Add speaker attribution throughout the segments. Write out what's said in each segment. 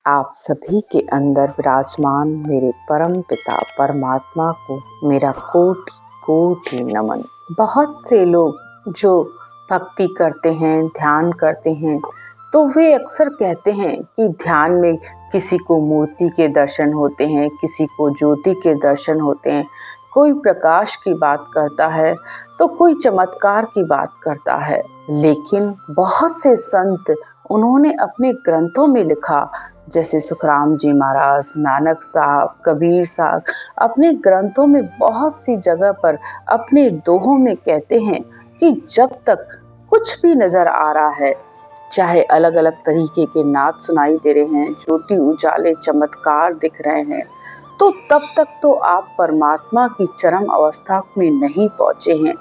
Speaker 1: आप सभी के अंदर विराजमान मेरे परम पिता परमात्मा को मेरा कोटि कोटि नमन। बहुत से लोग जो भक्ति करते हैं, ध्यान करते हैं, तो वे अक्सर कहते हैं कि ध्यान में किसी को मूर्ति के दर्शन होते हैं, किसी को ज्योति के दर्शन होते हैं, कोई प्रकाश की बात करता है तो कोई चमत्कार की बात करता है। लेकिन बहुत से संत उन्होंने अपने ग्रंथों में लिखा, जैसे सुखराम जी महाराज, नानक साहब, कबीर साहब, अपने ग्रंथों में बहुत सी जगह पर अपने दोहों में कहते हैं कि जब तक कुछ भी नजर आ रहा है, चाहे अलग अलग तरीके के नाद सुनाई दे रहे हैं, ज्योति उजाले चमत्कार दिख रहे हैं, तो तब तक तो आप परमात्मा की चरम अवस्था में नहीं पहुंचे हैं।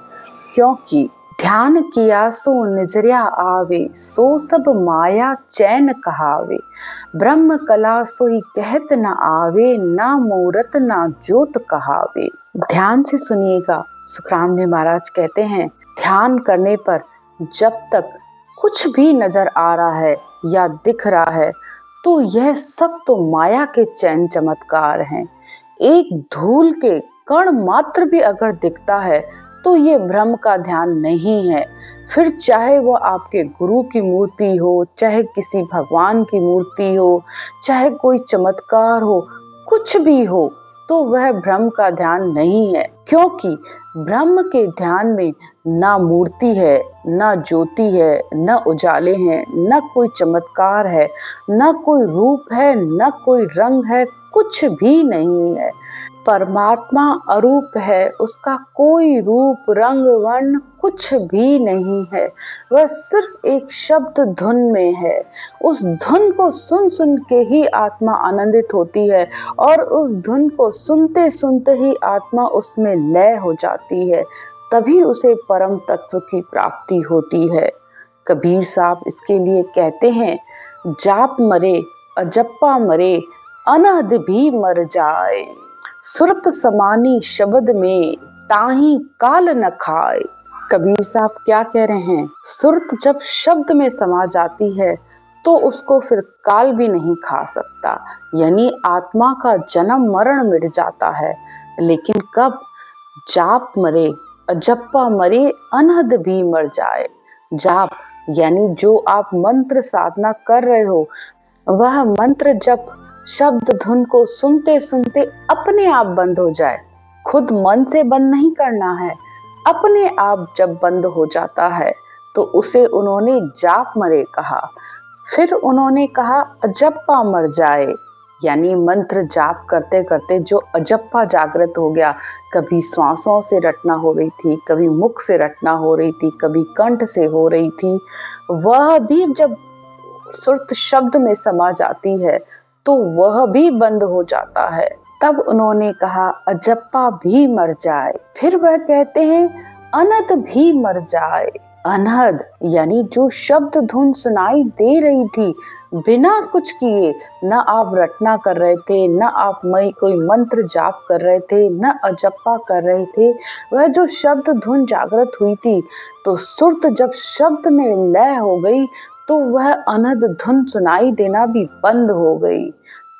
Speaker 1: क्योंकि ध्यान किया सो निजरिया आवे, सो सब माया चैन कहावे, ब्रह्म कला सोई कहत न आवे, ना मूरत ना ज्योत कहावे। ध्यान से सुनिएगा, सुखराम जी महाराज कहते हैं, ध्यान करने पर जब तक कुछ भी नजर आ रहा है या दिख रहा है तो यह सब तो माया के चैन चमत्कार हैं। एक धूल के कण मात्र भी अगर दिखता है तो ये भ्रम का ध्यान नहीं है। फिर चाहे वो आपके गुरु की मूर्ति हो, चाहे किसी भगवान की मूर्ति हो, चाहे कोई चमत्कार हो, कुछ भी हो, तो वह भ्रम का ध्यान नहीं है। क्योंकि ब्रह्म के ध्यान में ना मूर्ति है, ना ज्योति है, न उजाले हैं, न कोई चमत्कार है, न कोई रूप है, न कोई रंग है, कुछ भी नहीं है। परमात्मा अरूप है, उसका कोई रूप रंग वर्ण कुछ भी नहीं है। वह सिर्फ एक शब्द धुन में है। उस धुन को सुन सुन के ही आत्मा आनंदित होती है और उस धुन को सुनते सुनते ही आत्मा उसमें लय हो जाती है। तभी उसे परम तत्व की प्राप्ति होती है। कबीर साहब इसके लिए कहते हैं, जाप मरे अजप्पा मरे, अनहद भी मर जाए, सुरत समानी शब्द में ताही काल न खाए। कबीर साहब क्या कह रहे हैं? सुरत जब शब्द में समा जाती है तो उसको फिर काल भी नहीं खा सकता, यानी आत्मा का जन्म मरण मिट जाता है। लेकिन कब? जाप मरे अजप्पा मरे, अनहद भी मर जाए। जाप यानी जो आप मंत्र साधना कर रहे हो, वह मंत्र जब शब्द धुन को सुनते सुनते अपने आप बंद हो जाए, खुद मन से बंद नहीं करना है, अपने आप जब बंद हो जाता है तो उसे उन्होंने जाप मरे कहा। फिर उन्होंने कहा अजप्पा मर जाए, यानी मंत्र जाप करते करते जो अजप्पा जागृत हो गया, कभी श्वासों से रटना हो रही थी, कभी मुख से रटना हो रही थी, कभी कंठ से हो रही थी, वह भी जब सुरत शब्द में समा जाती है तो वह भी बंद हो जाता है। तब उन्होंने कहा अजप्पा भी मर जाए। फिर वह कहते हैं अनहद भी मर जाए। अनहद यानी जो शब्द धुन सुनाई दे रही थी, बिना कुछ किए, न आप रटना कर रहे थे, न आप कोई मंत्र जाप कर रहे थे, न अजप्पा कर रहे थे, वह जो शब्द धुन जागृत हुई थी, तो सुरत जब शब्द में लय हो गई तो वह अनहद धुन सुनाई देना भी बंद हो गई।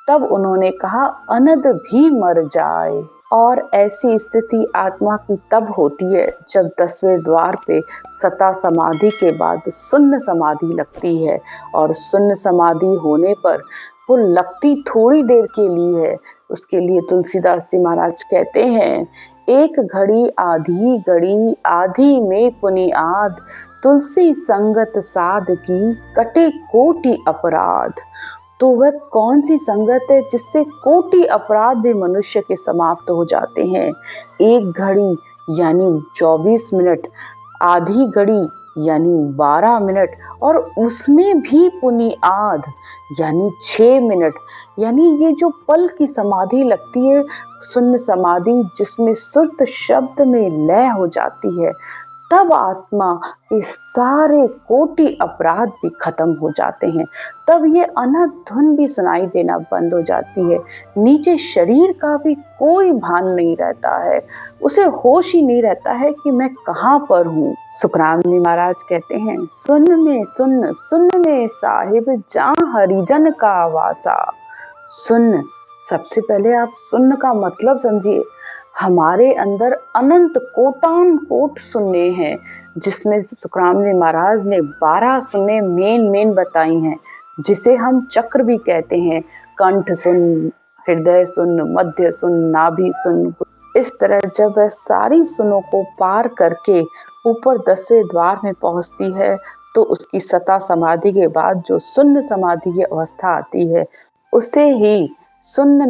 Speaker 1: तब उन्होंने कहा अनहद भी मर जाए। और ऐसी स्थिति आत्मा की तब होती है जब 10वें द्वार पे सता समाधि के बाद शून्य समाधि लगती है। और शून्य समाधि होने पर वो लगती थोड़ी देर के लिए है। उसके लिए तुलसीदास जी महाराज कहते हैं, एक घड़ी आधी घड़ी, आधी में पुनियाद, तुलसी संगत साध की, कटे कोटि अपराध। तो वह कौन सी संगत है जिससे कोटि अपराध भी मनुष्य के समाप्त हो जाते हैं। एक घड़ी यानी 24 मिनट, आधी घड़ी यानी 12 मिनट, और उसमें भी पुनियाद यानी 6 मिनट, यानी ये जो पल की समाधि लगती है, शून्य समाधि, जिसमें सुरत शब्द में लय हो जाती है, तब आत्मा के सारे कोटि अपराध भी खत्म हो जाते हैं। तब ये अनहद धुन भी सुनाई देना बंद हो जाती है। नीचे शरीर का भी कोई भान नहीं रहता है, उसे होश ही नहीं रहता है कि मैं कहाँ पर हूँ। सुखराम जी महाराज कहते हैं, सुन में साहिब जहाँ हरिजन का वासा। सुन, सबसे पहले आप सुन का मतलब समझिए। हमारे अंदर अनंत कोटान कोट सुनने हैं, जिसमें सुखराम जी महाराज ने 12 सुनने मेन बताई हैं, जिसे हम चक्र भी कहते हैं। कंठ सुन, हृदय सुन, मध्य सुन, नाभि सुन। इस तरह जब वह सारी सुनों को पार करके ऊपर 10वें द्वार में पहुंचती है, तो उसकी सता समाधि के बाद जो शून्य समाधि की अवस्था आती है, उसे ही सुन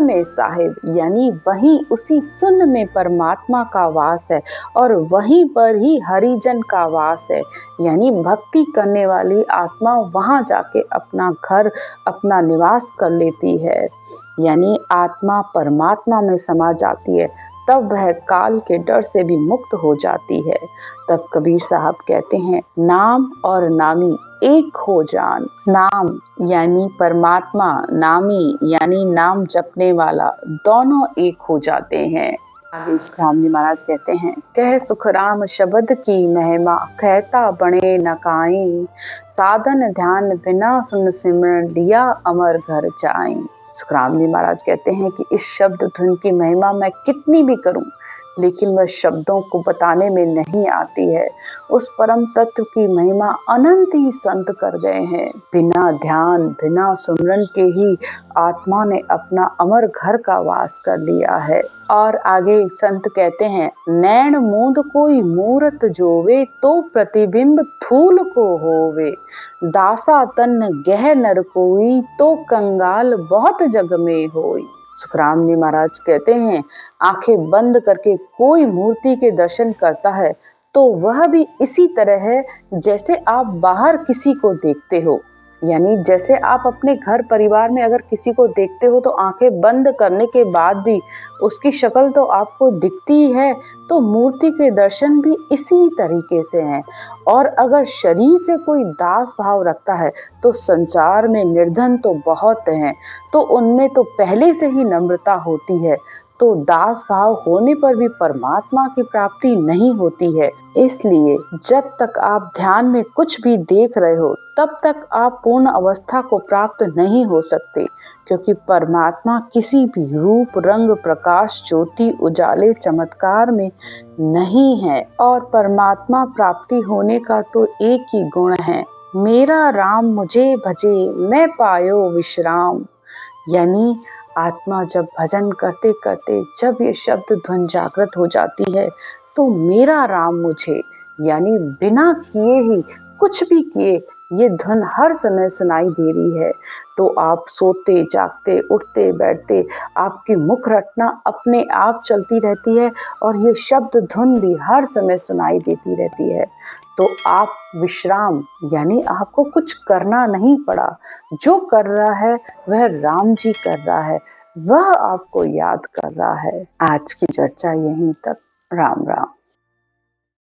Speaker 1: में साहिब, यानी वहीं उसी सुन में परमात्मा का वास है और वहीं पर ही हरिजन का वास है। यानी भक्ति करने वाली आत्मा वहां जाके अपना घर, अपना निवास कर लेती है। यानी आत्मा परमात्मा में समा जाती है, तब वह काल के डर से भी मुक्त हो जाती है। तब कबीर साहब कहते हैं, नाम और नामी एक हो जान। नाम यानी परमात्मा, नामी यानी नाम जपने वाला, दोनों एक हो जाते हैं। आगे सुखराम जी महाराज कहते हैं, कह सुखराम शब्द की महिमा, कहता बने न काई। साधन ध्यान बिना सुन सिमरन, लिया अमर घर जाई। सुखराम जी महाराज कहते हैं कि इस शब्द धुन की महिमा मैं कितनी भी करूं, लेकिन वह शब्दों को बताने में नहीं आती है। उस परम तत्व की महिमा अनंत ही संत कर गए हैं। बिना ध्यान, बिना सुमरन के ही आत्मा ने अपना अमर घर का वास कर लिया है। और आगे संत कहते हैं, नैन मूंद कोई मूरत जोवे, तो प्रतिबिंब थूल को होवे। दासा तन गह नर कोई, तो कंगाल बहुत जग में होई। सुखराम जी महाराज कहते हैं, आंखें बंद करके कोई मूर्ति के दर्शन करता है तो वह भी इसी तरह है जैसे आप बाहर किसी को देखते हो। यानी जैसे आप अपने घर परिवार में अगर किसी को देखते हो तो आंखें बंद करने के बाद भी उसकी शक्ल तो आपको दिखती है, तो मूर्ति के दर्शन भी इसी तरीके से हैं। और अगर शरीर से कोई दास भाव रखता है तो संसार में निर्धन तो बहुत हैं, तो उनमें तो पहले से ही नम्रता होती है, तो दास भाव होने पर भी परमात्मा की प्राप्ति नहीं होती है। इसलिए जब तक आप ध्यान में कुछ भी देख रहे हो, तब तक आप पूर्ण अवस्था को प्राप्त नहीं हो सकते, क्योंकि परमात्मा किसी भी रूप, रंग, प्रकाश, ज्योति, उजाले, चमत्कार में नहीं है। और परमात्मा प्राप्ति होने का तो एक ही गुण है, मेरा राम मुझे भजे, मैं पायो विश्राम। यानी आत्मा जब भजन करते करते जब ये शब्द धुन जागृत हो जाती है, तो मेरा राम मुझे, यानी बिना किए ही, कुछ भी किए, ये धुन हर समय सुनाई दे रही है। तो आप सोते जागते, उठते बैठते, आपकी मुख रटना अपने आप चलती रहती है और ये शब्द धुन भी हर समय सुनाई देती रहती है। तो आप विश्राम, यानी आपको कुछ करना नहीं पड़ा, जो कर रहा है वह राम जी कर रहा है, वह आपको याद कर रहा है। आज की चर्चा यहीं तक। राम राम।